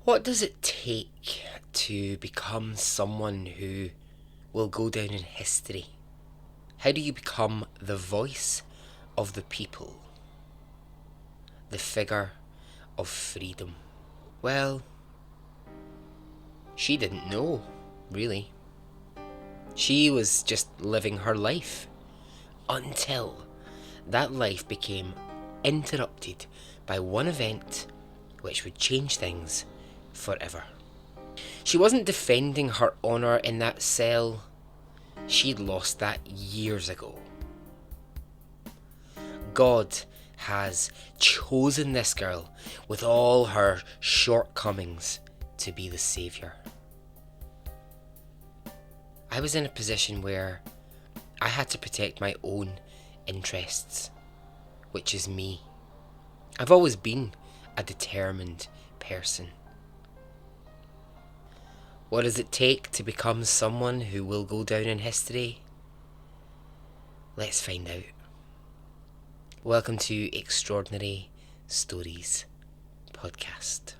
What does it take to become someone who will go down in history? How do you become the voice of the people? The figure of freedom? Well, she didn't know, really. She was just living her life until that life became interrupted by one event which would change things forever. She wasn't defending her honour in that cell. She'd lost that years ago. God has chosen this girl with all her shortcomings to be the saviour. I was in a position where I had to protect my own interests, which is me. I've always been a determined person. What does it take to become someone who will go down in history? Let's find out. Welcome to Extraordinary Stories Podcast.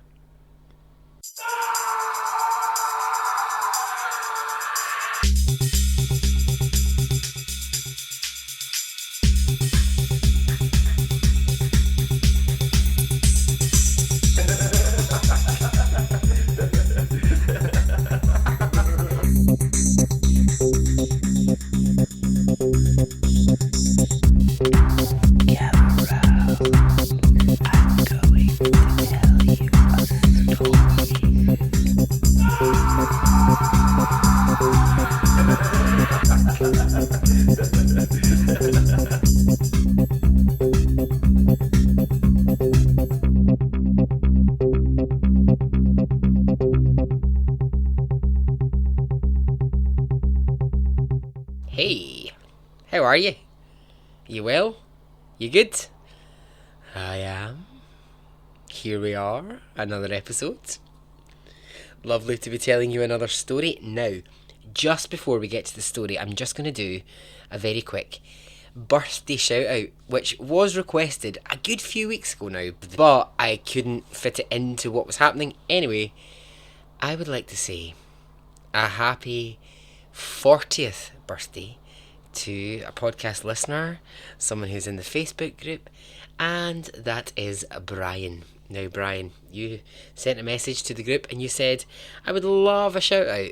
Hey, how are you? You well? You good? I am. Here we are, another episode. Lovely to be telling you another story. Now, just before we get to the story, I'm just going to do a very quick birthday shout out, which was requested a good few weeks ago now, but I couldn't fit it into what was happening. Anyway, I would like to say a happy 40th birthday to a podcast listener, someone who's in the Facebook group, and that is Brian. Now, Brian, you sent a message to the group and you said, I would love a shout out.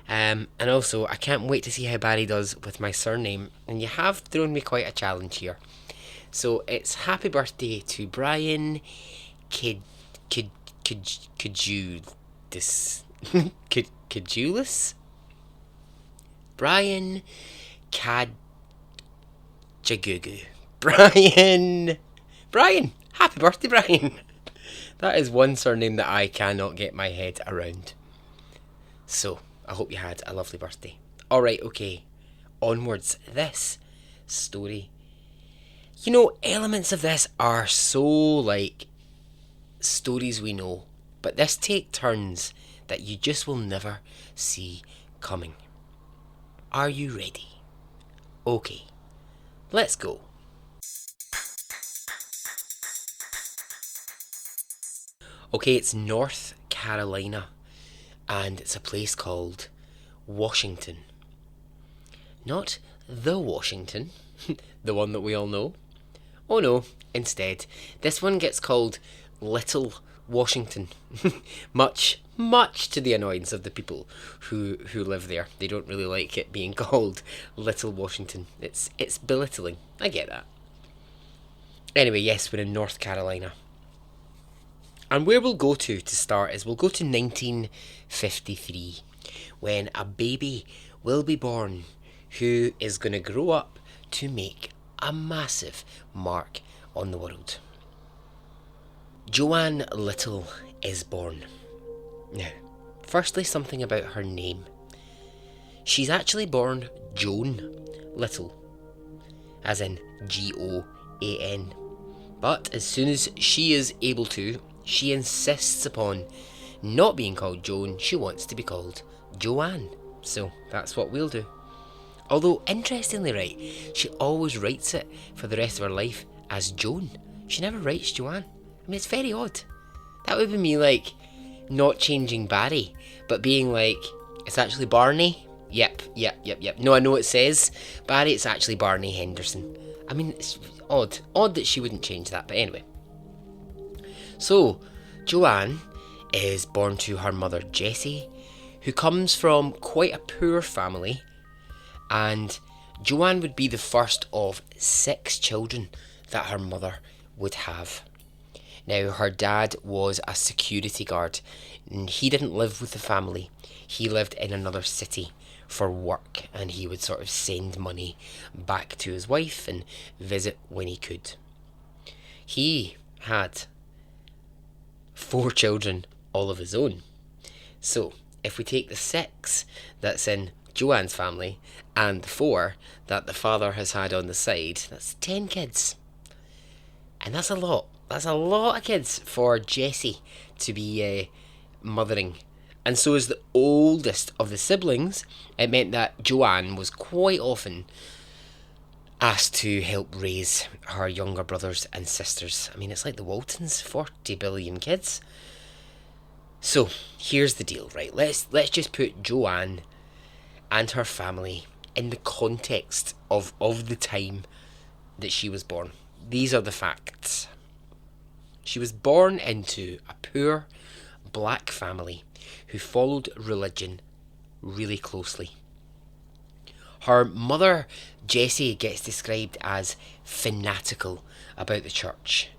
And also, I can't wait to see how Barry does with my surname, and you have thrown me quite a challenge here. So it's happy birthday to Brian Cajulis? Brian Kajagugu. Brian! Happy birthday, Brian! That is one surname that I cannot get my head around. So, I hope you had a lovely birthday. Alright, okay. Onwards. This story. You know, elements of this are so like stories we know, but this take turns that you just will never see coming. Are you ready? Okay, let's go. Okay, it's North Carolina, and it's a place called Washington. Not the Washington, the one that we all know. Oh no, instead, this one gets called Little Washington. much to the annoyance of the people who live there. They don't really like it being called Little Washington. It's belittling. I get that. Anyway, yes, we're in North Carolina. And where we'll go to start is we'll go to 1953, when a baby will be born who is going to grow up to make a massive mark on the world. Joanne Little is born. Now, firstly, something about her name. She's actually born Joan Little, as in Goan. But as soon as she is able to, she insists upon not being called Joan. She wants to be called Joanne. So that's what we'll do. Although, interestingly, right, she always writes it for the rest of her life as Joan. She never writes Joanne. I mean, it's very odd. That would be me, like, not changing Barry, but being like, it's actually Barney? Yep. No, I know it says Barry, it's actually Barney Henderson. I mean, it's odd. Odd that she wouldn't change that, but anyway. So, Joanne is born to her mother Jessie, who comes from quite a poor family, and Joanne would be the first of 6 children that her mother would have. Now, her dad was a security guard, and he didn't live with the family. He lived in another city for work, and he would sort of send money back to his wife and visit when he could. He had 4 children all of his own. So, if we take the 6 that's in Joanne's family and the 4 that the father has had on the side, that's 10 kids. And that's a lot. That's a lot of kids for Jessie to be mothering. And so, as the oldest of the siblings, it meant that Joanne was quite often asked to help raise her younger brothers and sisters. I mean, it's like the Waltons, 40 billion kids. So, here's the deal, right? Let's just put Joanne and her family in the context of the time that she was born. These are the facts. She was born into a poor black family who followed religion really closely. Her mother, Jessie, gets described as fanatical about the church.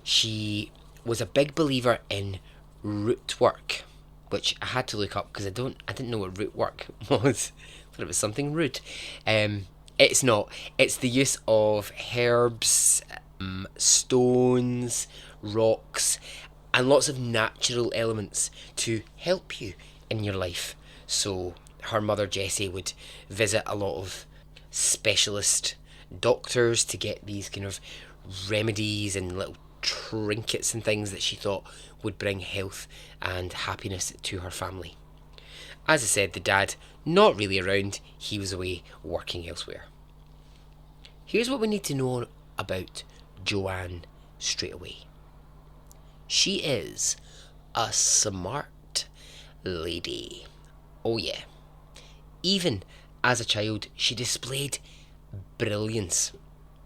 She was a big believer in root work, which I had to look up because I didn't know what root work was. I thought it was something rude. It's not. It's the use of herbs, stones, rocks, and lots of natural elements to help you in your life. So her mother Jessie would visit a lot of specialist doctors to get these kind of remedies and little trinkets and things that she thought would bring health and happiness to her family. As I said, the dad not really around, he was away working elsewhere. Here's what we need to know about Joanne straight away. She is a smart lady. Oh yeah. Even as a child, she displayed brilliance.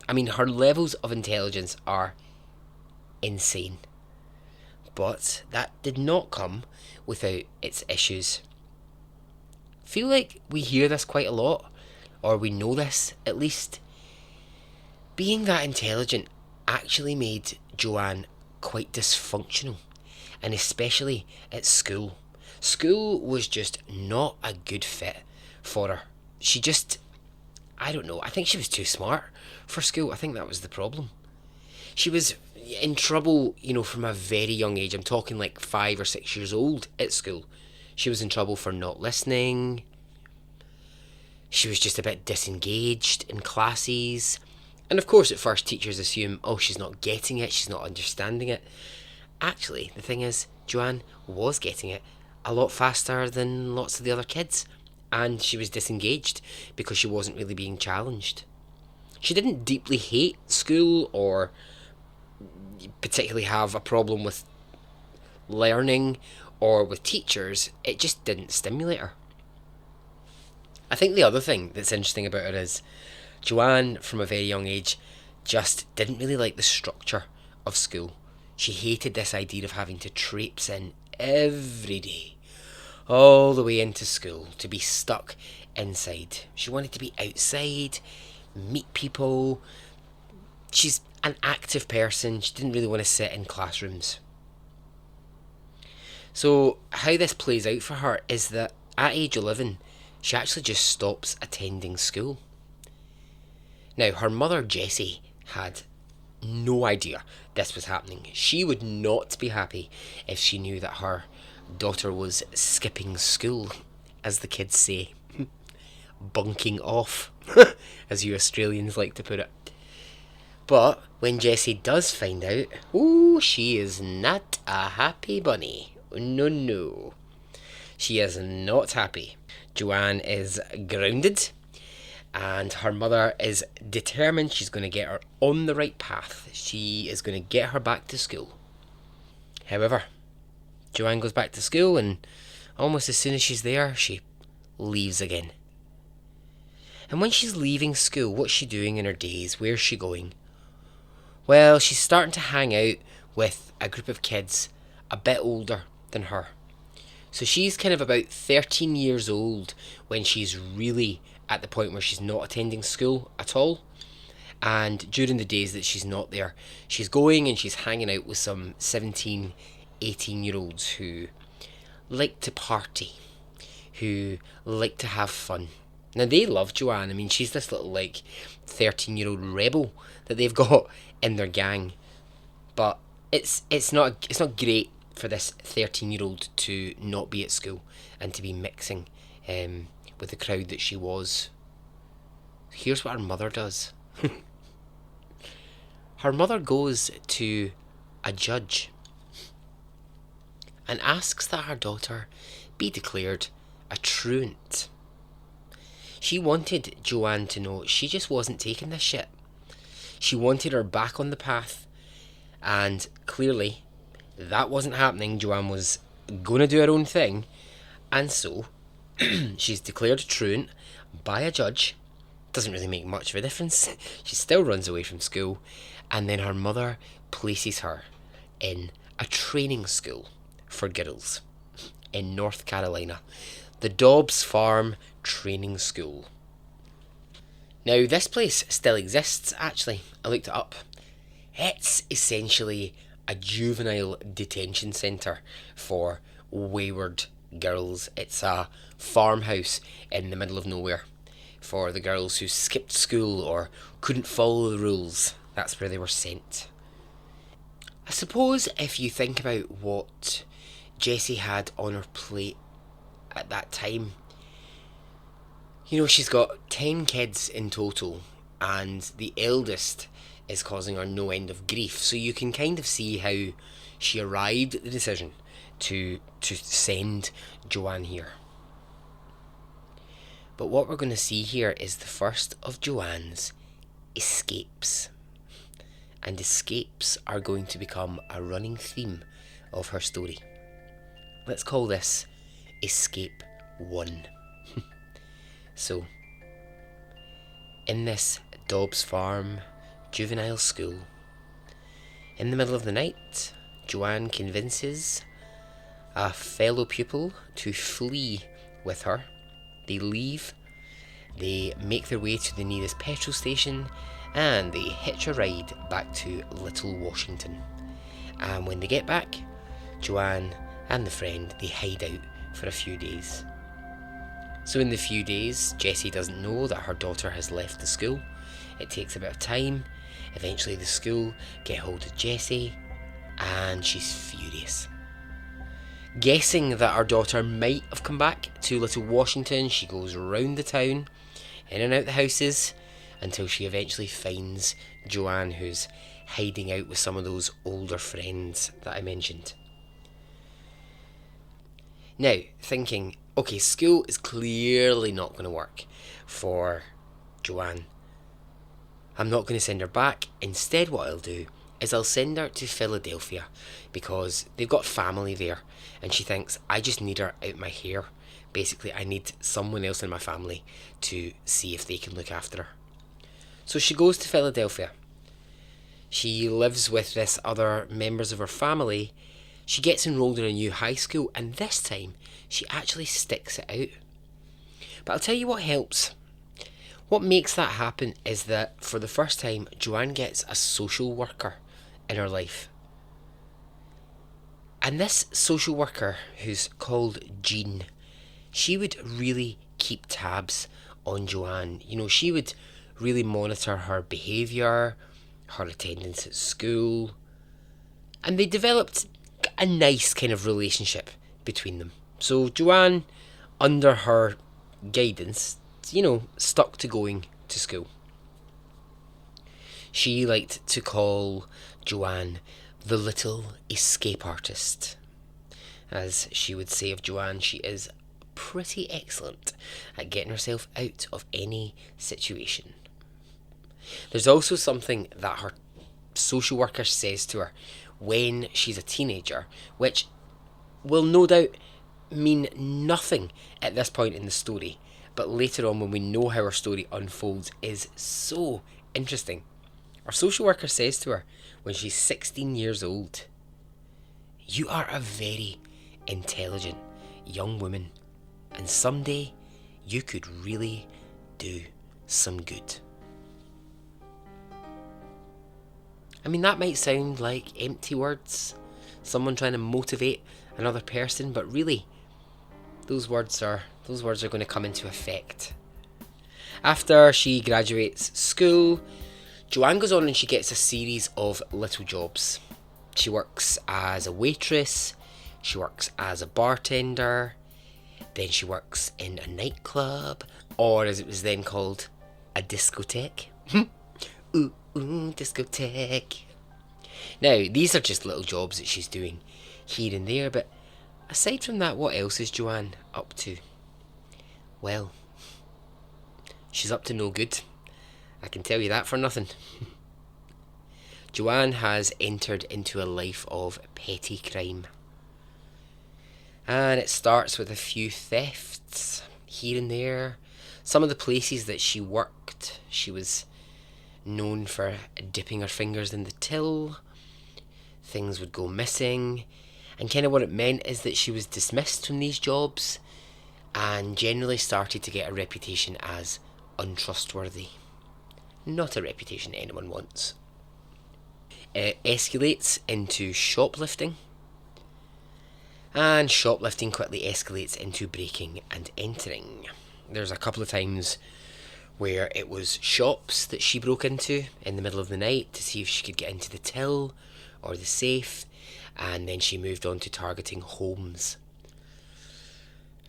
I mean, her levels of intelligence are insane. But that did not come without its issues. Feel like we hear this quite a lot, or we know this at least. Being that intelligent actually made Joanne quite dysfunctional, and especially at school. School was just not a good fit for her. She just, I don't know, I think she was too smart for school. I think that was the problem. She was in trouble, from a very young age. I'm talking like 5 or 6 years old at school. She was in trouble for not listening. She was just a bit disengaged in classes. And of course, at first, teachers assume, oh, she's not getting it, she's not understanding it. Actually, the thing is, Joanne was getting it a lot faster than lots of the other kids. And she was disengaged because she wasn't really being challenged. She didn't deeply hate school or particularly have a problem with learning or with teachers. It just didn't stimulate her. I think the other thing that's interesting about her is Joanne, from a very young age, just didn't really like the structure of school. She hated this idea of having to traipse in every day, all the way into school, to be stuck inside. She wanted to be outside, meet people. She's an active person. She didn't really want to sit in classrooms. So how this plays out for her is that at age 11, she actually just stops attending school. Now, her mother Jessie had no idea this was happening. She would not be happy if she knew that her daughter was skipping school, as the kids say. Bunking off, as you Australians like to put it. But when Jessie does find out, she is not a happy bunny. No. She is not happy. Joanne is grounded, and her mother is determined she's going to get her on the right path. She is going to get her back to school. However, Joanne goes back to school, and almost as soon as she's there, she leaves again. And when she's leaving school, what's she doing in her days? Where's she going? Well, she's starting to hang out with a group of kids a bit older than her. So she's kind of about 13 years old when she's really at the point where she's not attending school at all. And during the days that she's not there, she's going and she's hanging out with some 17, 18-year-olds who like to party, who like to have fun. Now, they love Joanne. I mean, she's this little, 13-year-old rebel that they've got in their gang. But it's not great for this 13-year-old to not be at school and to be mixing with the crowd that she was. Here's what her mother does. Her mother goes to a judge and asks that her daughter be declared a truant. She wanted Joanne to know she just wasn't taking this shit. She wanted her back on the path, and clearly that wasn't happening. Joanne was going to do her own thing, and so she's declared a truant by a judge. Doesn't really make much of a difference. She still runs away from school, and then her mother places her in a training school for girls in North Carolina, the Dobbs Farm Training School. Now, this place still exists, actually. I looked it up. It's essentially a juvenile detention centre for wayward girls. It's a farmhouse in the middle of nowhere for the girls who skipped school or couldn't follow the rules. That's where they were sent. I suppose if you think about what Jessie had on her plate at that time, she's got 10 kids in total, and the eldest is causing her no end of grief. So you can kind of see how she arrived at the decision to send Joanne here. But what we're going to see here is the first of Joanne's escapes. And escapes are going to become a running theme of her story. Let's call this Escape 1. So, in this Dobbs Farm juvenile school, in the middle of the night, Joanne convinces a fellow pupil to flee with her. They leave, they make their way to the nearest petrol station, and they hitch a ride back to Little Washington. And when they get back, Joanne and the friend, they hide out for a few days. So in the few days, Jessie doesn't know that her daughter has left the school. It takes a bit of time. Eventually the school get hold of Jessie, and she's furious. Guessing that her daughter might have come back to Little Washington, she goes round the town, in and out the houses, until she eventually finds Joanne, who's hiding out with some of those older friends that I mentioned. Now, thinking, okay, school is clearly not going to work for Joanne. I'm not going to send her back. Instead, what I'll do is I'll send her to Philadelphia, because they've got family there, and she thinks, I just need her out my hair. Basically, I need someone else in my family to see if they can look after her. So she goes to Philadelphia. She lives with this other members of her family. She gets enrolled in a new high school, and this time she actually sticks it out. But I'll tell you what helps. What makes that happen is that for the first time, Joanne gets a social worker in her life. And this social worker, who's called Jean, she would really keep tabs on Joanne. She would really monitor her behaviour, her attendance at school, and they developed a nice kind of relationship between them. So Joanne, under her guidance, stuck to going to school. She liked to call Joanne the little escape artist. As she would say of Joanne, she is pretty excellent at getting herself out of any situation. There's also something that her social worker says to her when she's a teenager, which will no doubt mean nothing at this point in the story, but later on when we know how her story unfolds is so interesting. Our social worker says to her when she's 16 years old, "You are a very intelligent young woman, and someday you could really do some good." I mean, that might sound like empty words, someone trying to motivate another person, but really, those words are going to come into effect. After she graduates school, Joanne goes on and she gets a series of little jobs. She works as a waitress, she works as a bartender, then she works in a nightclub, or as it was then called, a discotheque. Ooh, discotheque. Now, these are just little jobs that she's doing here and there, but aside from that, what else is Joanne up to? Well, she's up to no good. I can tell you that for nothing. Joanne has entered into a life of petty crime. And it starts with a few thefts here and there. Some of the places that she worked, she was known for dipping her fingers in the till. Things would go missing. And kind of what it meant is that she was dismissed from these jobs and generally started to get a reputation as untrustworthy. Not a reputation anyone wants. It escalates into shoplifting. And shoplifting quickly escalates into breaking and entering. There's a couple of times where it was shops that she broke into in the middle of the night to see if she could get into the till or the safe, and then she moved on to targeting homes.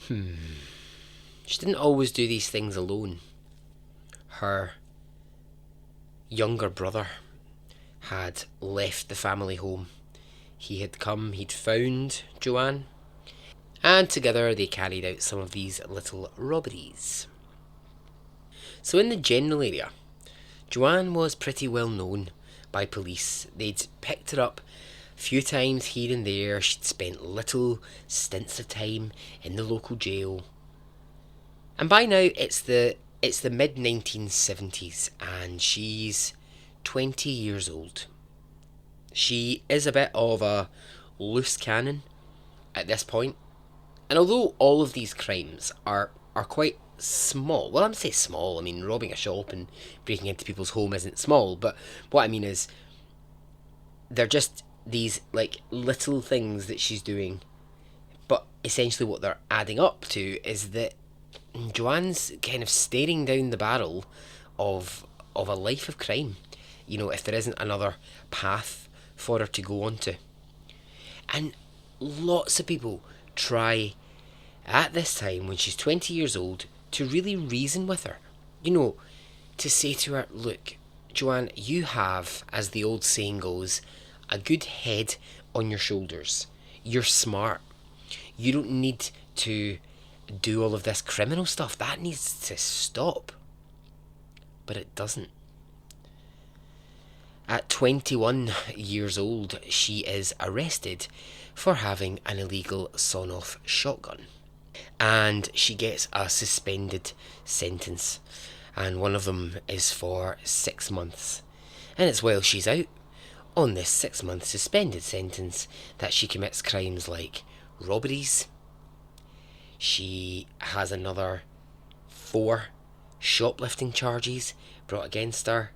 She didn't always do these things alone. Her younger brother had left the family home. He had come, he'd found Joanne, and together they carried out some of these little robberies. So in the general area, Joanne was pretty well known by police. They'd picked her up a few times here and there. She'd spent little stints of time in the local jail. And by now it's the mid-1970s and she's 20 years old. She is a bit of a loose cannon at this point. And although all of these crimes are quite small, well, I'm going to say small, I mean robbing a shop and breaking into people's home isn't small, but what I mean is they're just these like little things that she's doing, but essentially what they're adding up to is that Joanne's kind of staring down the barrel of a life of crime, you know, if there isn't another path for her to go onto. And lots of people try at this time when she's 20 years old to really reason with her, you know, to say to her, look, Joanne, you have, as the old saying goes, a good head on your shoulders. You're smart. You don't need to do all of this criminal stuff. That needs to stop. But it doesn't. At 21 years old, she is arrested for having an illegal sawn-off shotgun. And she gets a suspended sentence. And one of them is for 6 months. And it's while she's out on this 6-month suspended sentence that she commits crimes like robberies. She has another 4 shoplifting charges brought against her.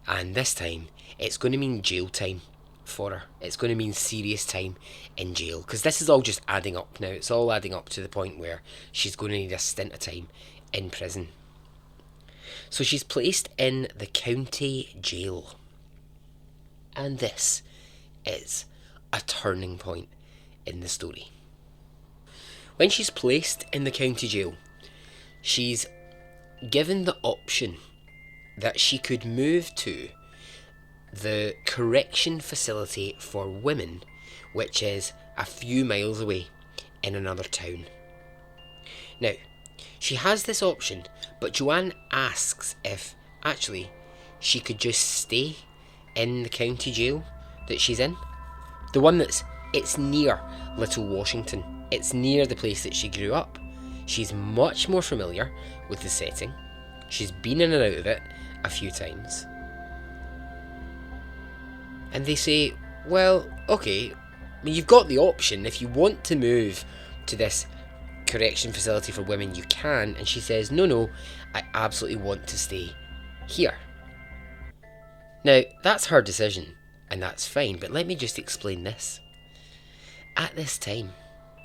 And this time, it's going to mean jail time for her. It's going to mean serious time in jail. Because this is all just adding up now. It's all adding up to the point where she's going to need a stint of time in prison. So she's placed in the county jail. And this is a turning point in the story. When she's placed in the county jail, she's given the option that she could move to the correction facility for women, which is a few miles away in another town. Now, she has this option, but Joanne asks if actually she could just stay in the county jail that she's in. The one it's near Little Washington. It's near the place that she grew up. She's much more familiar with the setting. She's been in and out of it a few times. And they say, well, okay, you've got the option. If you want to move to this correction facility for women, you can. And she says, no, I absolutely want to stay here. Now, that's her decision, and that's fine, but let me just explain this. At this time,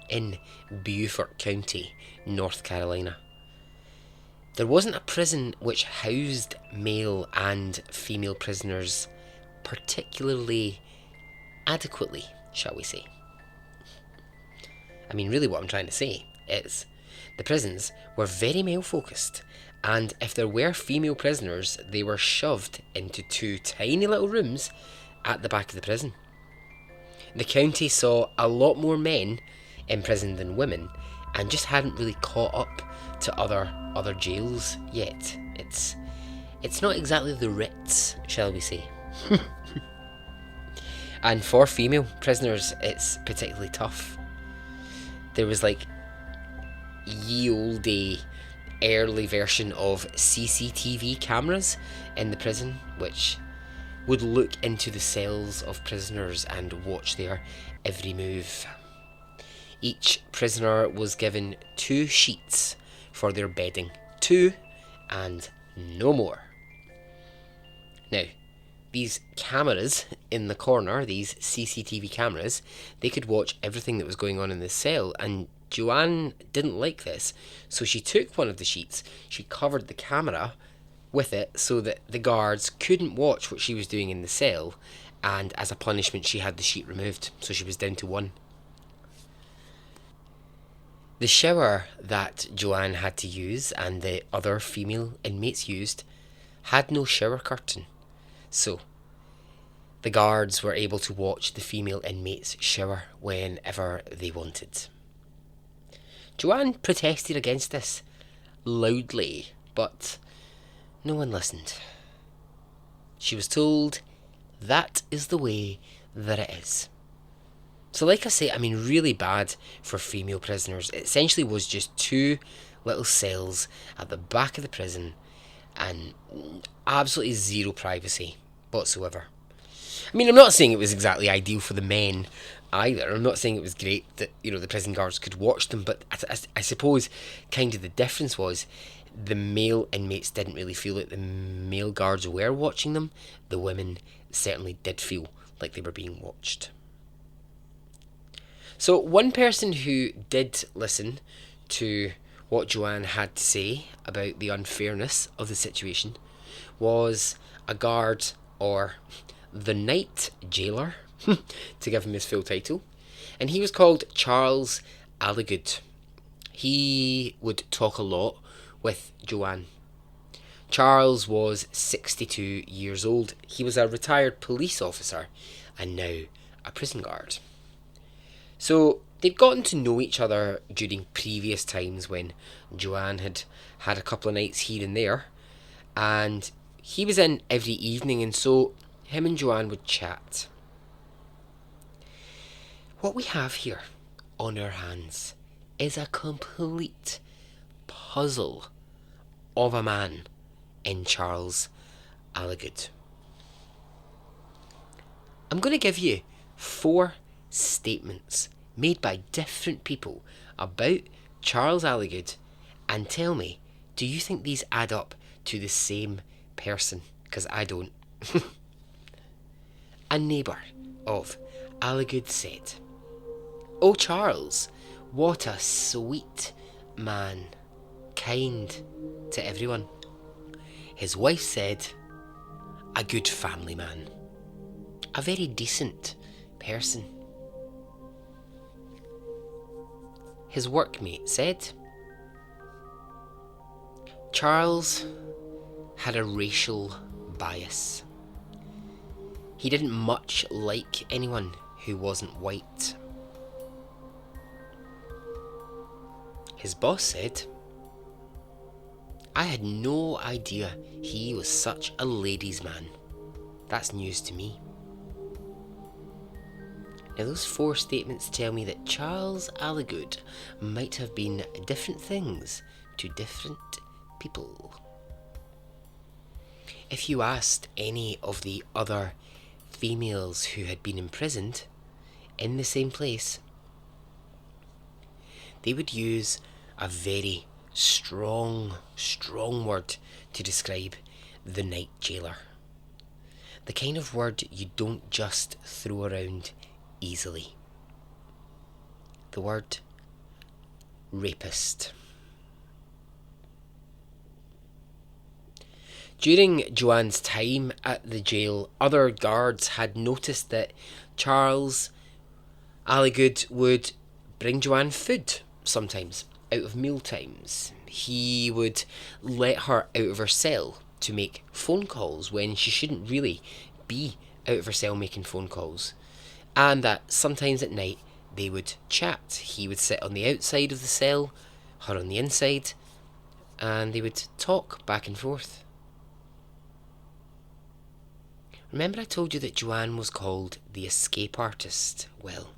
in Beaufort County, North Carolina, there wasn't a prison which housed male and female prisoners particularly adequately, shall we say. I mean, really what I'm trying to say is the prisons were very male focused, and if there were female prisoners, they were shoved into 2 tiny little rooms at the back of the prison. The county saw a lot more men in prison than women, and just hadn't really caught up to other jails yet. It's not exactly the Ritz, shall we say. And for female prisoners, it's particularly tough. There was like ye olde early version of CCTV cameras in the prison, which would look into the cells of prisoners and watch their every move. Each prisoner was given 2 sheets for their bedding. 2 and no more. Now, these cameras in the corner, these CCTV cameras, they could watch everything that was going on in the cell, and Joanne didn't like this, so she took one of the sheets, she covered the camera with it so that the guards couldn't watch what she was doing in the cell, and as a punishment she had the sheet removed, so she was down to 1. The shower that Joanne had to use and the other female inmates used had no shower curtain, so the guards were able to watch the female inmates shower whenever they wanted. Joanne protested against this loudly, but no one listened. She was told that is the way that it is. So like I say, I mean, really bad for female prisoners. It essentially was just 2 little cells at the back of the prison and absolutely zero privacy whatsoever. I mean, I'm not saying it was exactly ideal for the men either. I'm not saying it was great that, the prison guards could watch them, but I suppose kind of the difference was the male inmates didn't really feel like the male guards were watching them. The women certainly did feel like they were being watched. So one person who did listen to what Joanne had to say about the unfairness of the situation was a guard, or the night jailer, to give him his full title, and he was called Charles Alligood. He would talk a lot with Joanne. Charles was 62 years old. He was a retired police officer and now a prison guard. So they'd gotten to know each other during previous times when Joanne had had a couple of nights here and there, and he was in every evening, and so him and Joanne would chat. What we have here on our hands is a complete puzzle of a man in Charles Alligood. I'm going to give you 4 statements made by different people about Charles Alligood, and tell me, do you think these add up to the same person? Because I don't. A neighbour of Alligood said, "Oh, Charles, what a sweet man, kind to everyone." His wife said, "A good family man, a very decent person." His workmate said, "Charles had a racial bias. He didn't much like anyone who wasn't white." His boss said, "I had no idea he was such a ladies' man. That's news to me." Now, those four statements tell me that Charles Alligood might have been different things to different people. If you asked any of the other females who had been imprisoned in the same place, they would use a very strong word to describe the night jailer. The kind of word you don't just throw around easily. The word rapist. During Joanne's time at the jail, other guards had noticed that Charles Alligood would bring Joanne food sometimes out of meal times. He would let her out of her cell to make phone calls when she shouldn't really be out of her cell making phone calls. And that sometimes at night they would chat. He would sit on the outside of the cell, her on the inside, and they would talk back and forth. Remember I told you that Joanne was called the escape artist? Well,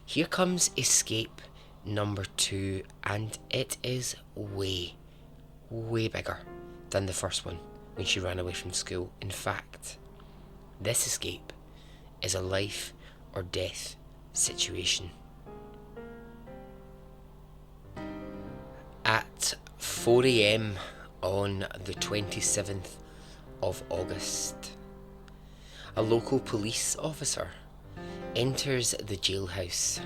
here comes escape number 2, and it is way bigger than the first one when she ran away from school. In fact, this escape is a life or death situation. At 4 a.m. on the 27th of August, a local police officer enters the jailhouse.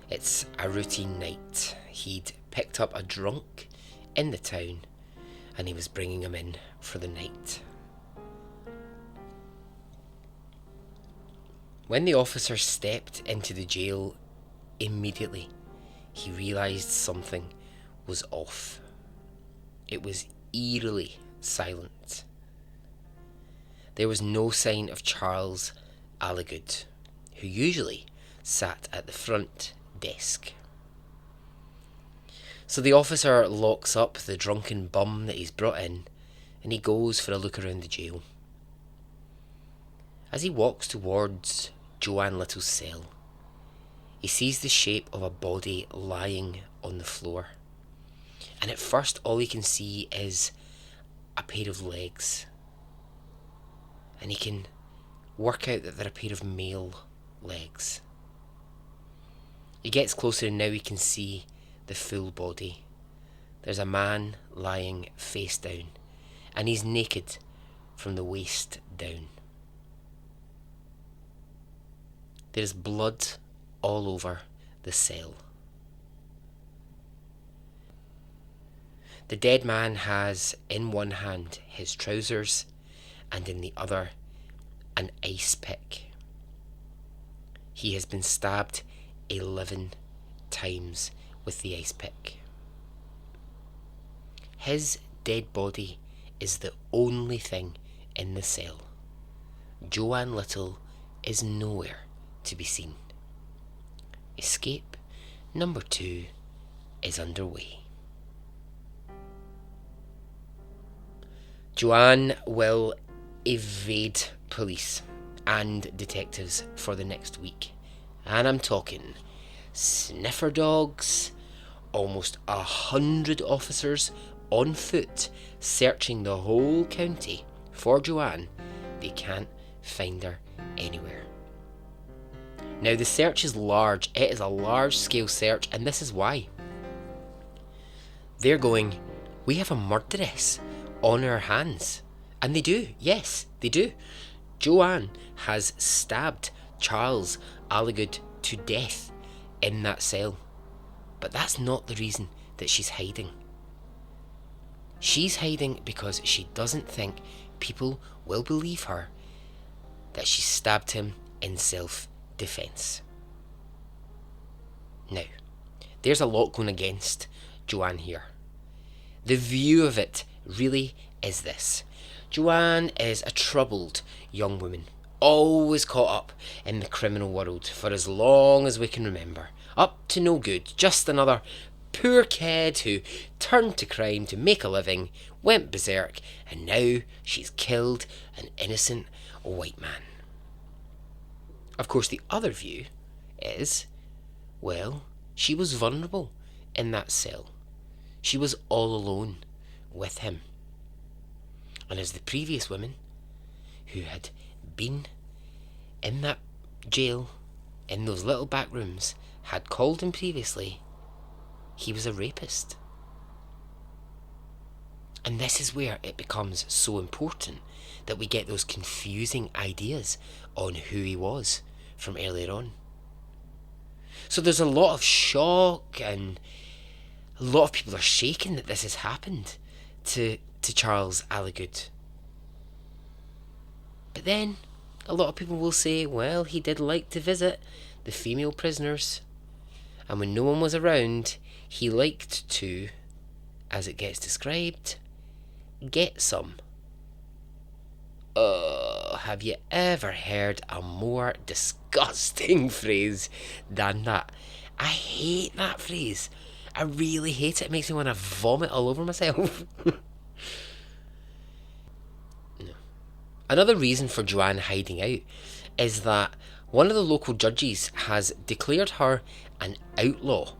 It's a routine night. He'd picked up a drunk in the town and he was bringing him in for the night. When the officer stepped into the jail, immediately he realised something was off. It was eerily silent. There was no sign of Charles Alligood, who usually sat at the front desk. So the officer locks up the drunken bum that he's brought in and he goes for a look around the jail. As he walks towards Joanne Little's cell, he sees the shape of a body lying on the floor. And at first all he can see is a pair of legs. And he can work out that they're a pair of male legs. He gets closer and now he can see the full body. There's a man lying face down, and he's naked from the waist down. There's blood all over the cell. The dead man has in one hand his trousers and in the other an ice pick. He has been stabbed 11 times with the ice pick. His dead body is the only thing in the cell. Joanne Little is nowhere to be seen. Escape number 2 is underway. Joanne will evade police and detectives for the next week. And I'm talking sniffer dogs, almost 100 officers on foot searching the whole county for Joanne. They can't find her anywhere. Now the search is large. It is a large scale search, and this is why. They're going, we have a murderess on our hands. And they do, yes, they do. Joanne has stabbed Charles Alligood to death in that cell. But that's not the reason that she's hiding. She's hiding because she doesn't think people will believe her that she stabbed him in self-defence. Now, there's a lot going against Joanne here. The view of it really is this. Joanne is a troubled young woman, always caught up in the criminal world for as long as we can remember. Up to no good, just another poor kid who turned to crime to make a living, went berserk, and now she's killed an innocent white man. Of course, the other view is, well, she was vulnerable in that cell. She was all alone with him. And as the previous women who had been in that jail, in those little back rooms, had called him previously, he was a rapist. And this is where it becomes so important that we get those confusing ideas on who he was from earlier on. So there's a lot of shock, and a lot of people are shaken that this has happened to Charles Alligood. But then a lot of people will say, well, he did like to visit the female prisoners, and when no one was around, he liked to, as it gets described, get some. Have you ever heard a more disgusting phrase than that? I hate that phrase. I really hate it. It makes me want to vomit all over myself. No. Another reason for Joanne hiding out is that one of the local judges has declared her an outlaw,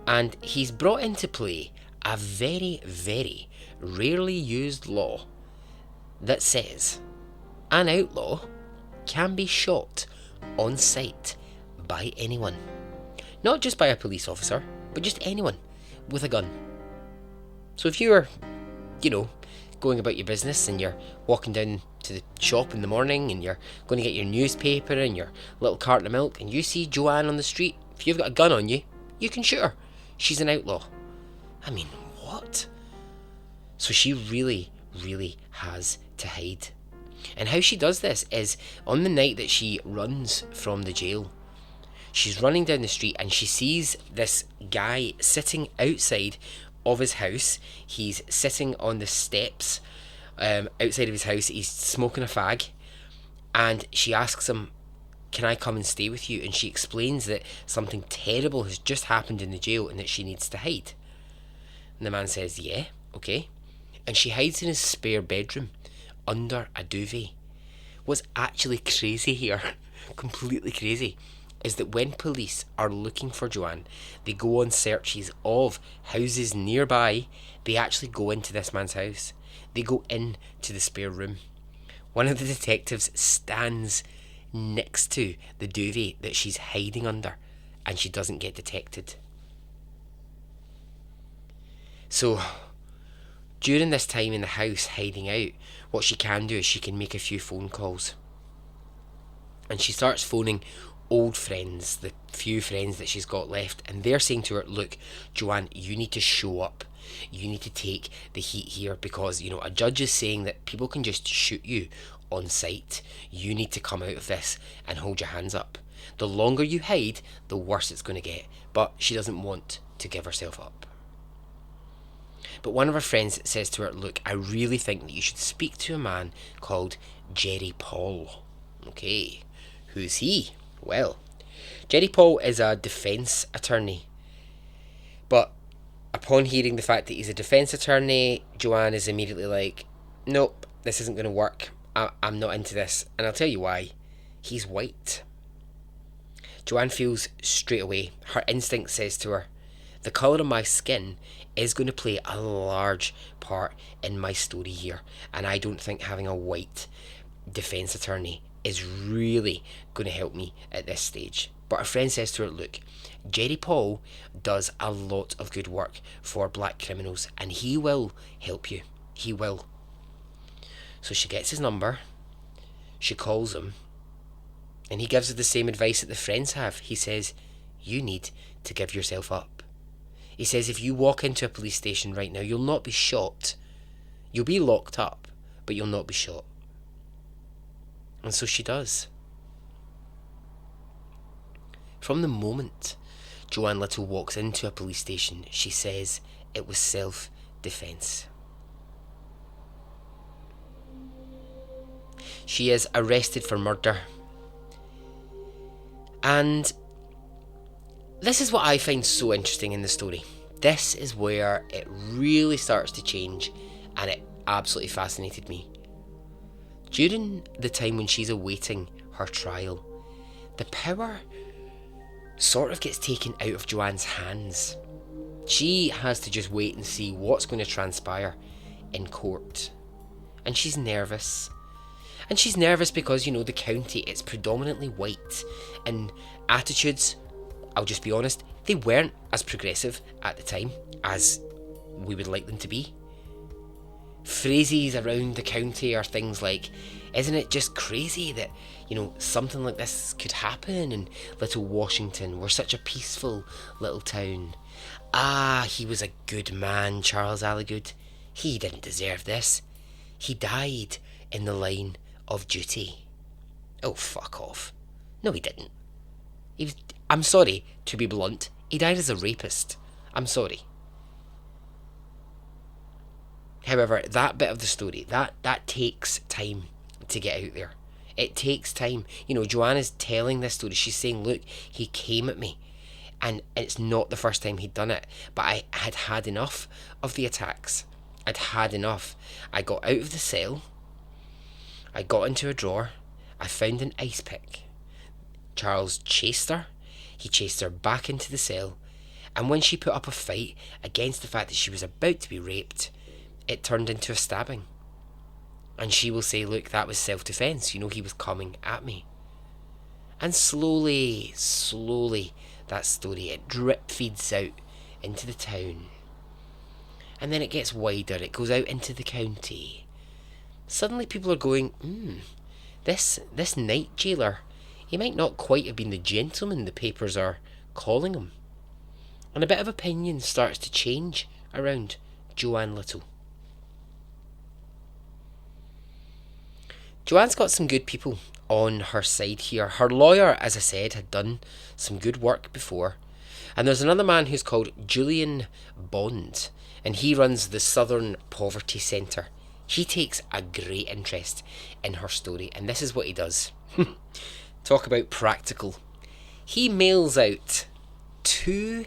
and he's brought into play a very, very rarely used law that says an outlaw can be shot on sight by anyone. Not just by a police officer, but just anyone with a gun. So if you're, going about your business and you're walking down to the shop in the morning and you're going to get your newspaper and your little carton of milk, and you see Joanne on the street, if you've got a gun on you, you can shoot her. She's an outlaw. I mean, what? So she really, really has to hide. And how she does this is on the night that she runs from the jail, she's running down the street and she sees this guy sitting outside of his house. He's sitting on the steps outside of his house. He's smoking a fag, and she asks him, can I come and stay with you? And she explains that something terrible has just happened in the jail and that she needs to hide. And the man says, yeah, okay. And she hides in his spare bedroom under a duvet. What's actually crazy here, completely crazy, is that when police are looking for Joanne, they go on searches of houses nearby. They actually go into this man's house. They go into the spare room. One of the detectives stands next to the duvet that she's hiding under, and she doesn't get detected. So during this time in the house hiding out, what she can do is she can make a few phone calls. And she starts phoning old friends, the few friends that she's got left, and they're saying to her, look, Joanne, you need to show up. You need to take the heat here because, a judge is saying that people can just shoot you on sight. You need to come out of this and hold your hands up. The longer you hide, the worse it's going to get. But she doesn't want to give herself up. But one of her friends says to her, look, I really think that you should speak to a man called Jerry Paul. Okay, who's he? Well, Jerry Paul is a defence attorney. But upon hearing the fact that he's a defence attorney, Joanne is immediately like, nope, this isn't going to work. I'm not into this. And I'll tell you why. He's white. Joanne feels straight away. Her instinct says to her, the colour of my skin is going to play a large part in my story here, and I don't think having a white defence attorney is really going to help me at this stage. But her friend says to her, look, Jerry Paul does a lot of good work for black criminals, and he will help you. He will. So she gets his number, she calls him, and he gives her the same advice that the friends have. He says, you need to give yourself up. He says if you walk into a police station right now, you'll not be shot. You'll be locked up, but you'll not be shot. And so she does. From the moment Joanne Little walks into a police station, she says it was self-defence. She is arrested for murder. And this is what I find so interesting in the story. This is where it really starts to change, and it absolutely fascinated me. During the time when she's awaiting her trial, the power sort of gets taken out of Joanne's hands. She has to just wait and see what's going to transpire in court. And she's nervous. And she's nervous because, the county, it's predominantly white. And attitudes, I'll just be honest, they weren't as progressive at the time as we would like them to be. Phrases around the county are things like, isn't it just crazy that, something like this could happen in Little Washington? We're such a peaceful little town. Ah, he was a good man, Charles Alligood. He didn't deserve this. He died in the line of duty. Oh, fuck off. No, he didn't. I'm sorry, to be blunt, he died as a rapist. I'm sorry. However, that bit of the story, that takes time to get out there. It takes time. Joanne is telling this story. She's saying, look, he came at me. And it's not the first time he'd done it. But I had had enough of the attacks. I'd had enough. I got out of the cell. I got into a drawer. I found an ice pick. Charles chased her. He chased her back into the cell. And when she put up a fight against the fact that she was about to be raped, it turned into a stabbing. And she will say, look, that was self-defense. He was coming at me. And slowly, that story, it drip feeds out into the town. And then it gets wider. It goes out into the county. Suddenly people are going, this night jailer, he might not quite have been the gentleman the papers are calling him. And a bit of opinion starts to change around Joanne Little. Joanne's got some good people on her side here. Her lawyer, as I said, had done some good work before. And there's another man who's called Julian Bond, and he runs the Southern Poverty Centre. He takes a great interest in her story, and this is what he does. Talk about practical. He mails out 2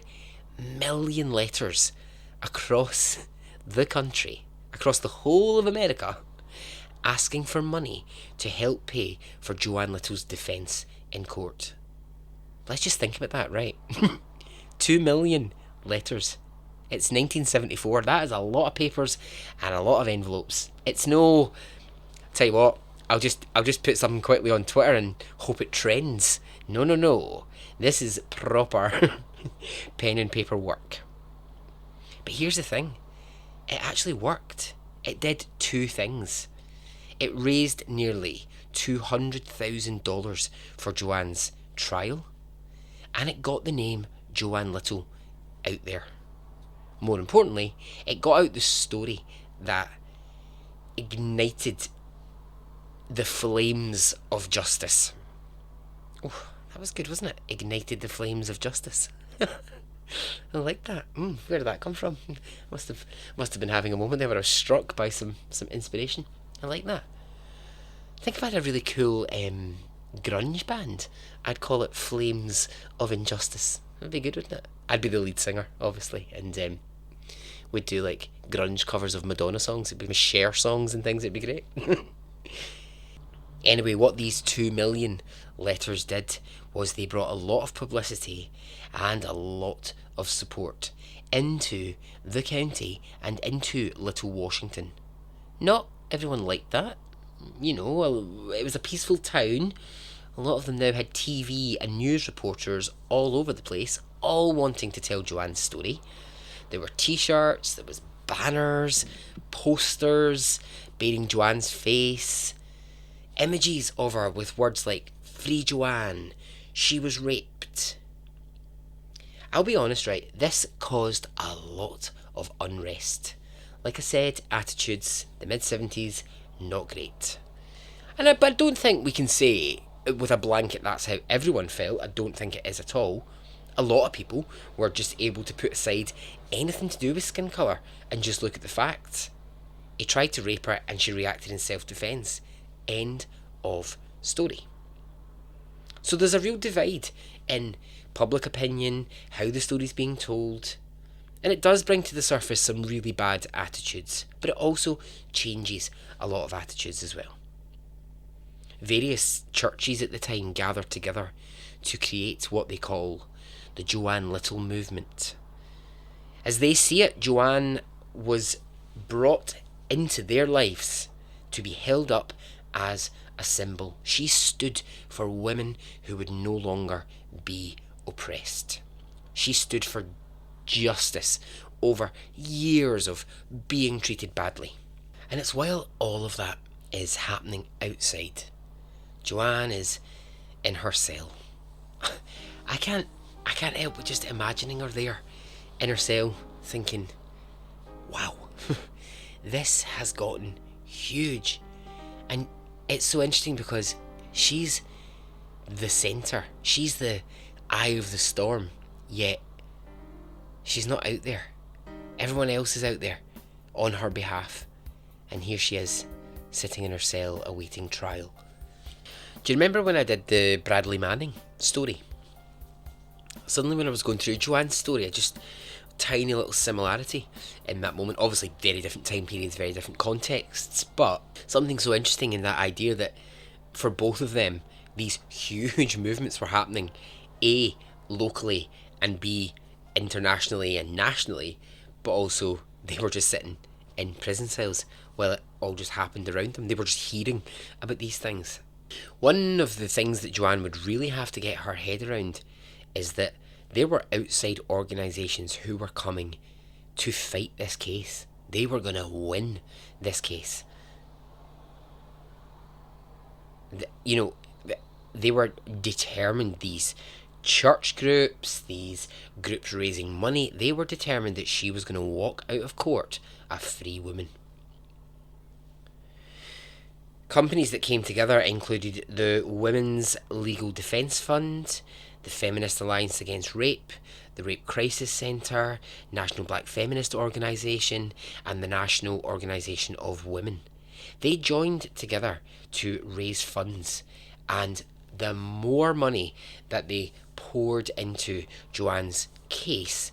million letters across the country, across the whole of America, asking for money to help pay for Joanne Little's defence in court. Let's just think about that, right? 2 million letters. It's 1974. That is a lot of papers and a lot of envelopes. It's no... Tell you what, I'll just put something quickly on Twitter and hope it trends. No. This is proper pen and paper work. But here's the thing. It actually worked. It did 2 things. It raised nearly $200,000 for Joanne's trial, and it got the name Joanne Little out there. More importantly, it got out the story that ignited the flames of justice. Oh, that was good, wasn't it? Ignited the flames of justice. I like that. Where did that come from? Must have been having a moment there where I was struck by some inspiration. I like that. I think if I had a really cool grunge band, I'd call it Flames of Injustice. That'd be good, wouldn't it? I'd be the lead singer, obviously, and we'd do like grunge covers of Madonna songs. It'd be Cher songs and things. It'd be great. Anyway, what these 2 million letters did was they brought a lot of publicity and a lot of support into the county and into Little Washington. Not everyone liked that. It was a peaceful town. A lot of them now had TV and news reporters all over the place, all wanting to tell Joanne's story. There were t-shirts, there was banners, posters bearing Joanne's face, images of her with words like, "Free Joanne, she was raped." I'll be honest, right, this caused a lot of unrest. Like I said, attitudes, the mid-70s, not great. But I don't think we can say with a blanket that's how everyone felt. I don't think it is at all. A lot of people were just able to put aside anything to do with skin colour and just look at the facts. He tried to rape her and she reacted in self-defence. End of story. So there's a real divide in public opinion, how the story's being told, and it does bring to the surface some really bad attitudes, but it also changes a lot of attitudes as well. Various churches at the time gathered together to create what they call the Joanne Little movement. As they see it, Joanne was brought into their lives to be held up as a symbol. She stood for women who would no longer be oppressed. She stood for justice over years of being treated badly. And it's while all of that is happening outside, Joanne is in her cell. I can't help but just imagining her there in her cell thinking, wow, this has gotten huge. And it's so interesting because she's the centre. She's the eye of the storm, yet she's not out there. Everyone else is out there on her behalf. And here she is, sitting in her cell awaiting trial. Do you remember when I did the Bradley Manning story? Suddenly when I was going through Joanne's story, I just tiny little similarity in that moment. Obviously very different time periods, very different contexts, but something so interesting in that idea that for both of them, these huge movements were happening, A, locally, and B, internationally and nationally, but also they were just sitting in prison cells while it all just happened around them. They were just hearing about these things. One of the things that Joanne would really have to get her head around is that there were outside organisations who were coming to fight this case. They were going to win this case. They were determined, these church groups, these groups raising money, they were determined that she was going to walk out of court a free woman. Companies that came together included the Women's Legal Defence Fund, the Feminist Alliance Against Rape, the Rape Crisis Centre, National Black Feminist Organisation, and the National Organisation of Women. They joined together to raise funds, and the more money that they poured into Joanne's case,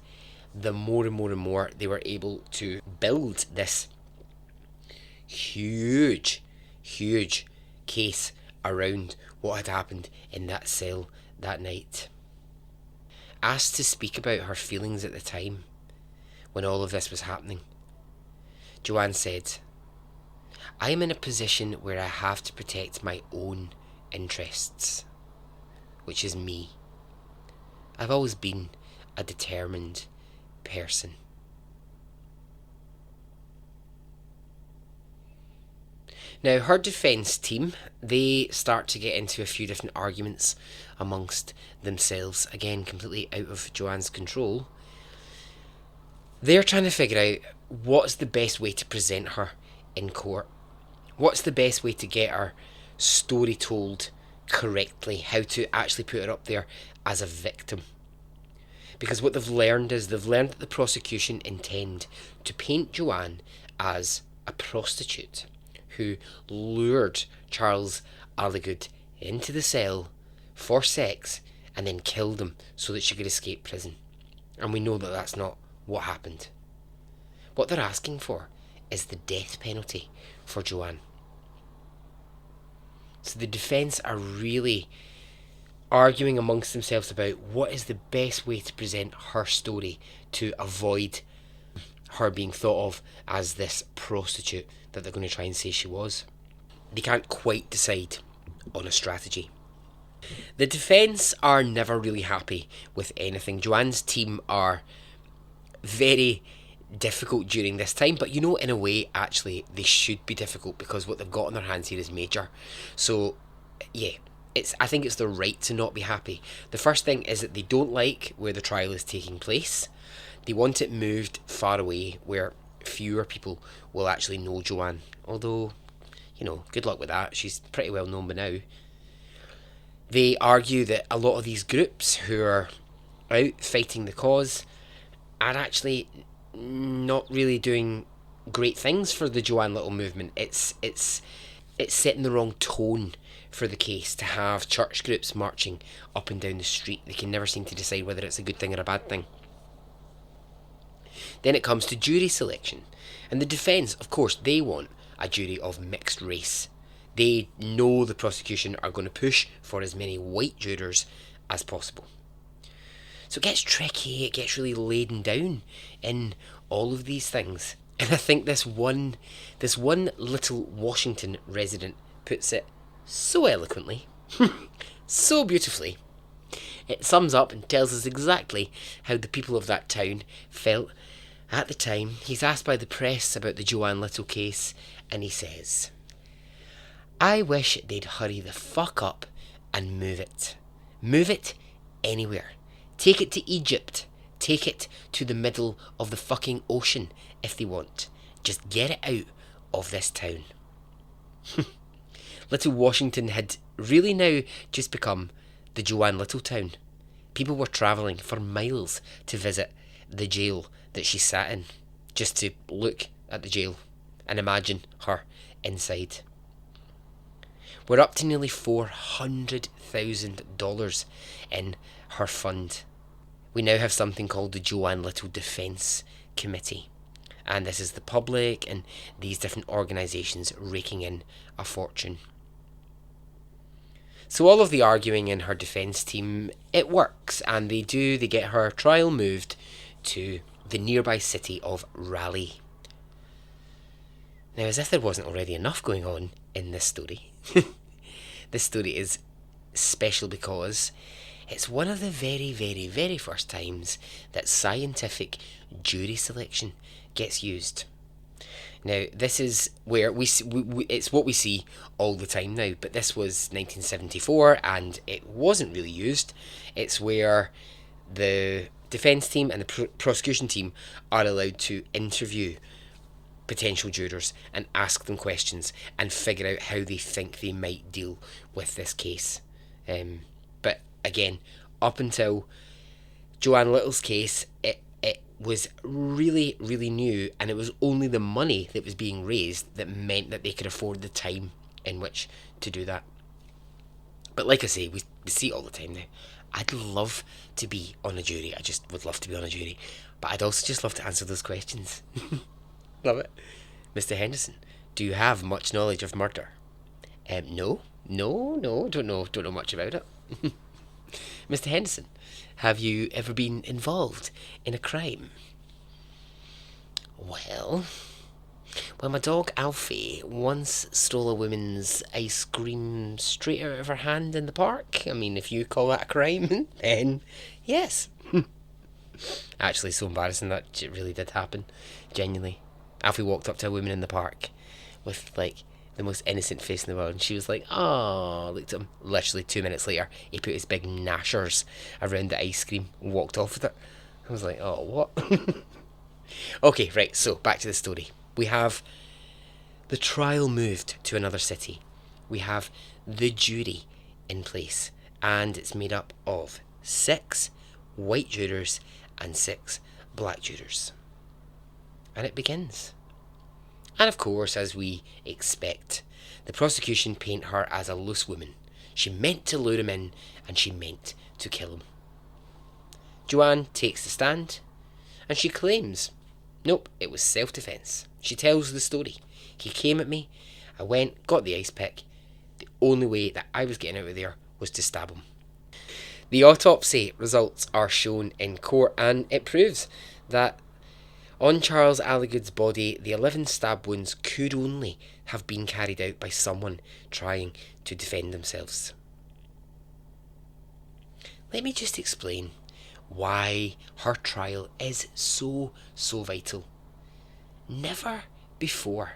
the more and more and more they were able to build this huge case around what had happened in that cell that night. Asked to speak about her feelings at the time when all of this was happening, Joanne said, "I am in a position where I have to protect my own interests, which is me. I've always been a determined person." Now, her defence team, they start to get into a few different arguments amongst themselves, again, completely out of Joanne's control. They're trying to figure out what's the best way to present her in court. What's the best way to get her story told correctly, how to actually put her up there as a victim. Because what they've learned is that the prosecution intend to paint Joanne as a prostitute who lured Charles Aligood into the cell for sex and then killed him so that she could escape prison. And we know that that's not what happened. What they're asking for is the death penalty for Joanne. So the defence are really arguing amongst themselves about what is the best way to present her story to avoid her being thought of as this prostitute that they're going to try and say she was. They can't quite decide on a strategy. The defence are never really happy with anything. Joanne's team are very difficult during this time, but you know, in a way, actually, they should be difficult because what they've got on their hands here is major. So, yeah, I think it's their right to not be happy. The first thing is that they don't like where the trial is taking place. They want it moved far away where fewer people will actually know Joanne. Although, you know, good luck with that. She's pretty well known by now. They argue that a lot of these groups who are out fighting the cause are actually not really doing great things for the Joanne Little movement. It's setting the wrong tone for the case to have church groups marching up and down the street. They can never seem to decide whether it's a good thing or a bad thing. Then it comes to jury selection. And the defence, of course, they want a jury of mixed race. They know the prosecution are going to push for as many white jurors as possible. So it gets tricky, it gets really laden down in all of these things. And I think this one little Washington resident puts it so eloquently, so beautifully. It sums up and tells us exactly how the people of that town felt at the time. He's asked by the press about the Joanne Little case, and he says, "I wish they'd hurry the fuck up and move it. Move it anywhere. Take it to Egypt. Take it to the middle of the fucking ocean if they want. Just get it out of this town." Little Washington had really now just become the Joanne Little town. People were travelling for miles to visit the jail that she sat in, just to look at the jail and imagine her inside. We're up to nearly $400,000 in her fund. We now have something called the Joanne Little Defence Committee, and this is the public and these different organisations raking in a fortune. So all of the arguing in her defence team, it works, and they get her trial moved to the nearby city of Raleigh. Now, as if there wasn't already enough going on in this story, this story is special because it's one of the very, very, very first times that scientific jury selection gets used. Now, this is where it's what we see all the time now, but this was 1974 and it wasn't really used. It's where the defence team and the prosecution team are allowed to interview potential jurors and ask them questions and figure out how they think they might deal with this case. But again, up until Joanne Little's case, it was really, really new, and it was only the money that was being raised that meant that they could afford the time in which to do that. But like I say, we see it all the time now. I'd love to be on a jury. I just would love to be on a jury. But I'd also just love to answer those questions. Love it. Mr. Henderson, do you have much knowledge of murder? No, don't know much about it. Mr. Henderson, have you ever been involved in a crime? Well, my dog Alfie once stole a woman's ice cream straight out of her hand in the park. I mean, if you call that a crime, then yes. Actually, so embarrassing that it really did happen. Genuinely. Alfie walked up to a woman in the park with, like, the most innocent face in the world, and she was like, "Oh," looked at him. Literally 2 minutes later, he put his big gnashers around the ice cream and walked off with it. I was like, "Oh, what?" Okay, right, so back to the story. We have the trial moved to another city. We have the jury in place, and it's made up of 6 white jurors and 6 black jurors. And it begins. And of course, as we expect, the prosecution paint her as a loose woman. She meant to lure him in, and she meant to kill him. Joanne takes the stand, and she claims, nope, it was self-defence. She tells the story. He came at me, I went, got the ice pick. The only way that I was getting out of there was to stab him. The autopsy results are shown in court, and it proves that on Charles Alligood's body, the 11 stab wounds could only have been carried out by someone trying to defend themselves. Let me just explain why her trial is so vital. Never before,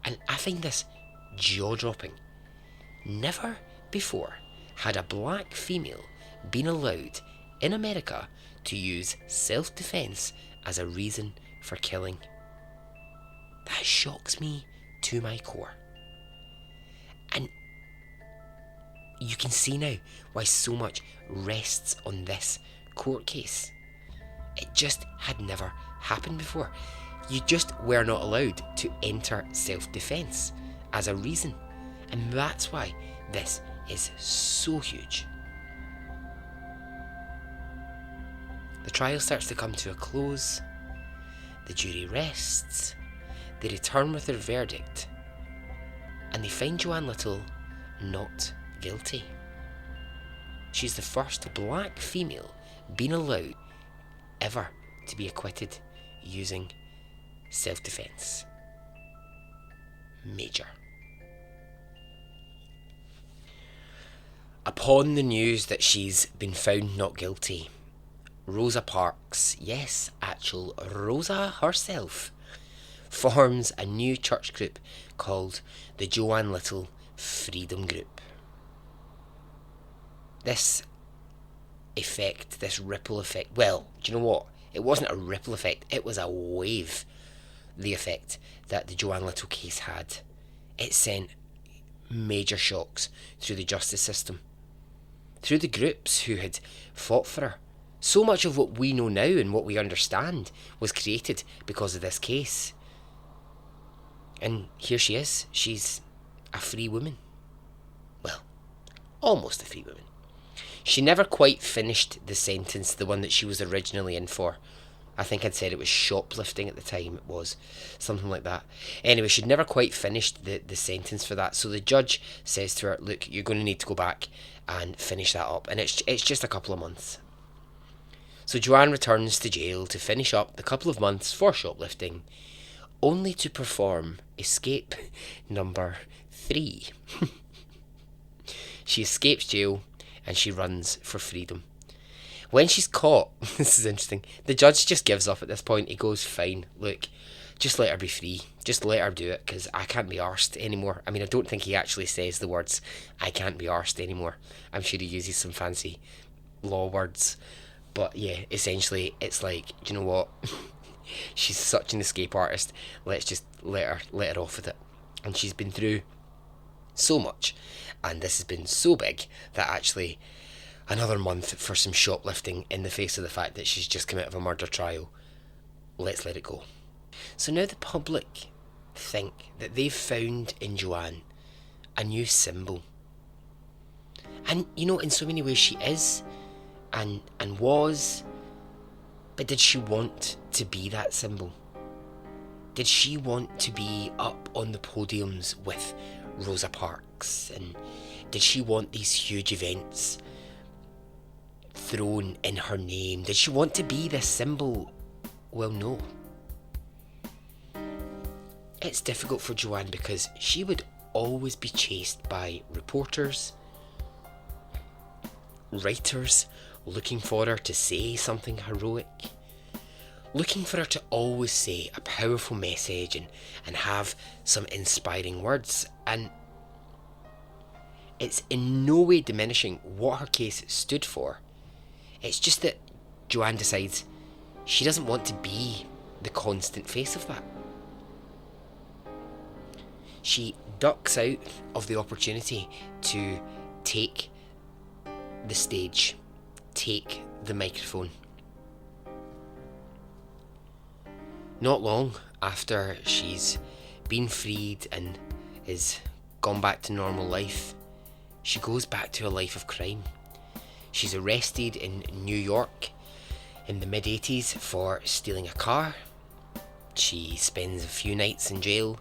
and I find this jaw-dropping, never before had a black female been allowed in America to use self-defence as a reason for killing. That shocks me to my core. And you can see now why so much rests on this court case. It just had never happened before. You just were not allowed to enter self-defence as a reason. And that's why this is so huge. The trial starts to come to a close. The jury rests. They return with their verdict. And they find Joanne Little not guilty. She's the first black female being allowed ever to be acquitted using self-defense. Major. Upon the news that she's been found not guilty, Rosa Parks, yes, actual Rosa herself, forms a new church group called the Joanne Little Freedom Group. This effect, this ripple effect, well, do you know what? It wasn't a ripple effect, it was a wave. The effect that the Joanne Little case had. It sent major shocks through the justice system, through the groups who had fought for her. So much of what we know now and what we understand was created because of this case. And here she is. She's a free woman. Well, almost a free woman. She never quite finished the sentence, the one that she was originally in for. I think I'd said it was shoplifting at the time. It was something like that. Anyway, she'd never quite finished the sentence for that. So the judge says to her, look, you're going to need to go back and finish that up. And it's just a couple of months. So Joanne returns to jail to finish up the couple of months for shoplifting, only to perform escape number 3. She escapes jail and she runs for freedom. When she's caught, this is interesting, the judge just gives up at this point. He goes, fine, look, just let her be free. Just let her do it, because I can't be arsed anymore. I mean, I don't think he actually says the words, I can't be arsed anymore. I'm sure he uses some fancy law words. But yeah, essentially, it's like, do you know what? She's such an escape artist. Let's just let her off with it. And she's been through so much, and this has been so big that actually another month for some shoplifting in the face of the fact that she's just come out of a murder trial. Let's let it go. So now the public think that they've found in Joanne a new symbol. And you know, in so many ways she is and was, but did she want to be that symbol? Did she want to be up on the podiums with Rosa Parks? And did she want these huge events thrown in her name? Did she want to be this symbol? Well, no. It's difficult for Joanne because she would always be chased by reporters, writers looking for her to say something heroic, looking for her to always say a powerful message and have some inspiring words. And it's in no way diminishing what her case stood for. It's just that Joanne decides she doesn't want to be the constant face of that. She ducks out of the opportunity to take the stage, take the microphone. Not long after she's been freed and is gone back to normal life, she goes back to a life of crime. She's arrested in New York in the mid-80s for stealing a car. She spends a few nights in jail.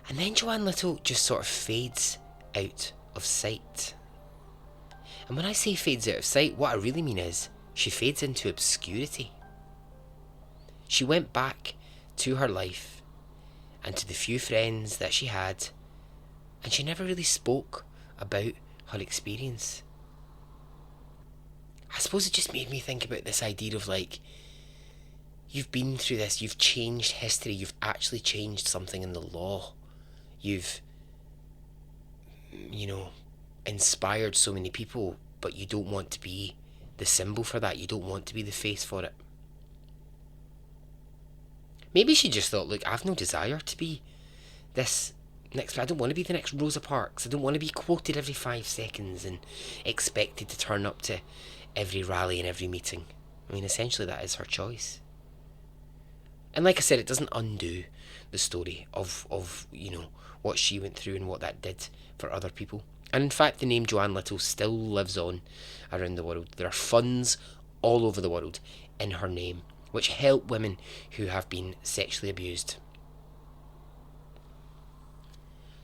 And then Joanne Little just sort of fades out of sight. And when I say fades out of sight, what I really mean is she fades into obscurity. She went back to her life and to the few friends that she had, and she never really spoke about her experience. I suppose it just made me think about this idea of like, you've been through this, you've changed history, you've actually changed something in the law. You've, inspired so many people, but you don't want to be the symbol for that. You don't want to be the face for it. Maybe she just thought, look, I've no desire to be this next. I don't want to be the next Rosa Parks. I don't want to be quoted every 5 seconds and expected to turn up to every rally and every meeting. I mean, essentially that is her choice. And like I said, it doesn't undo the story of what she went through and what that did for other people. And in fact, the name Joanne Little still lives on around the world. There are funds all over the world in her name, which help women who have been sexually abused.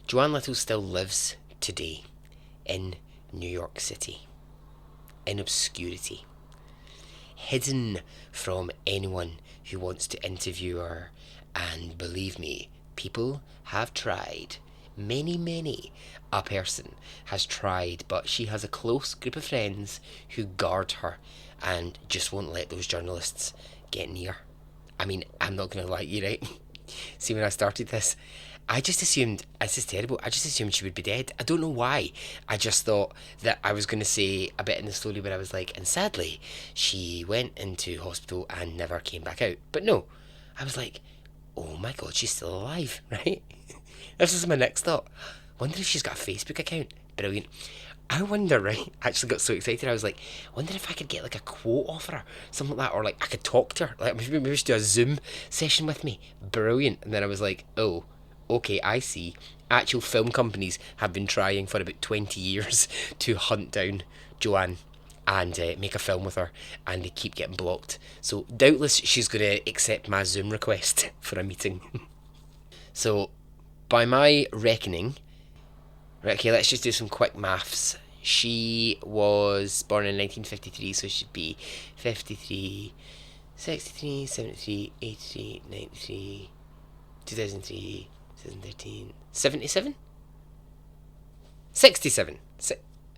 Joanne Little still lives today in New York City. in obscurity, hidden from anyone who wants to interview her. And believe me, people have tried. Many a person has tried, but she has a close group of friends who guard her and just won't let those journalists get near. I mean, I'm not going to lie to you, right? See, when I started this, I just assumed, this is terrible, I just assumed she would be dead. I don't know why. I just thought that I was going to say a bit in the story where I was like, and sadly, she went into hospital and never came back out. But no, I was like, oh my god, she's still alive, right? This was my next thought. Wonder if she's got a Facebook account. Brilliant. I wonder, right? I actually got so excited. I was like, wonder if I could get like a quote off her, something like that, or like I could talk to her, like maybe just do a Zoom session with me. Brilliant. And then I was like, oh, okay, I see. Actual film companies have been trying for about 20 years to hunt down Joanne and make a film with her, and they keep getting blocked. So doubtless she's going to accept my Zoom request for a meeting. So, by my reckoning, right, okay, let's just do some quick maths. She was born in 1953, so she'd be 53, 63, 73, 83, 93, 2003, 2013, 77? 67.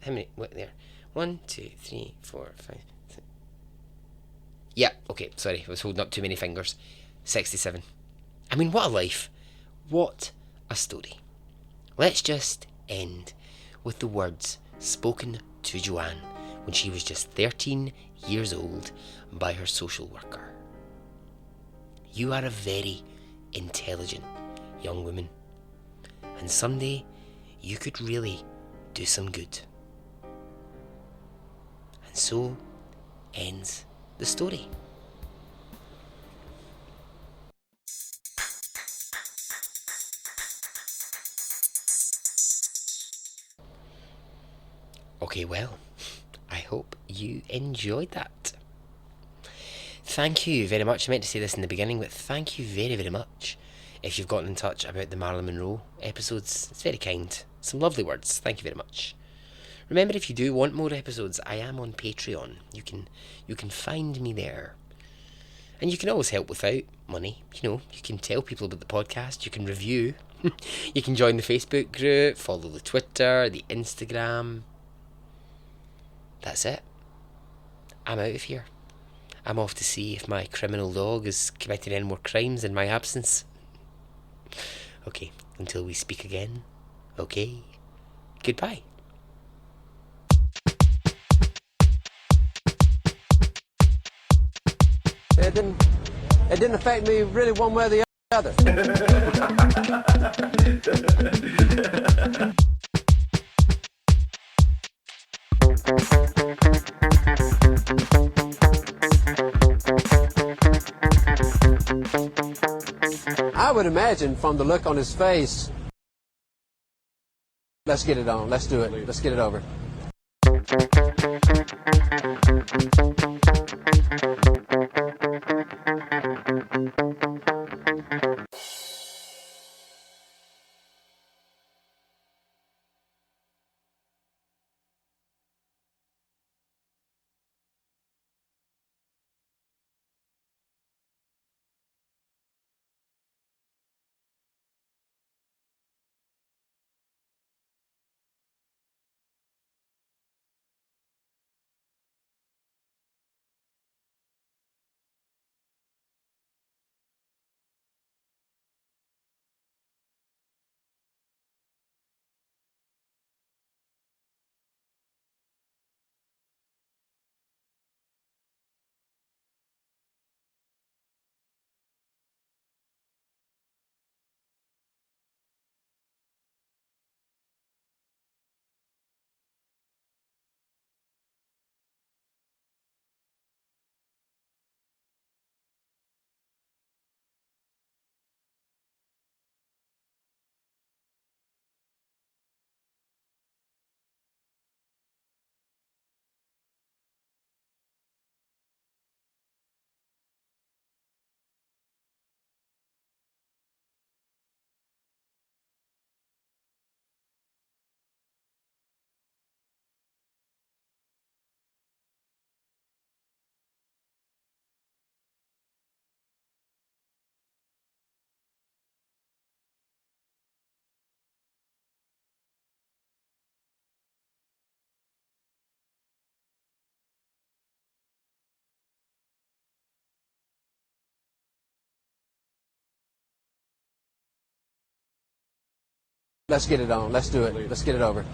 How many? What there? 1, 2, 3, 4, 5, 6. Yeah, okay, sorry, I was holding up too many fingers. 67. I mean, what a life. What a story. Let's just end with the words spoken to Joanne when she was just 13 years old by her social worker. You are a very intelligent young woman, and someday you could really do some good. And so ends the story. Okay, well, I hope you enjoyed that. Thank you very much. I meant to say this in the beginning, but thank you very much if you've gotten in touch about the Marilyn Monroe episodes. It's very kind. Some lovely words. Thank you very much. Remember, if you do want more episodes, I am on Patreon. You can find me there. And you can always help without money. You know, you can tell people about the podcast, you can review, you can join the Facebook group, follow the Twitter, the Instagram. That's it. I'm out of here. I'm off to see if my criminal dog is committing any more crimes in my absence. Okay, until we speak again. Okay, goodbye. It didn't affect me really one way or the other. I would imagine from the look on his face. Let's get it on. Let's do it. Let's get it over. Let's get it on. Let's do it. Let's get it over.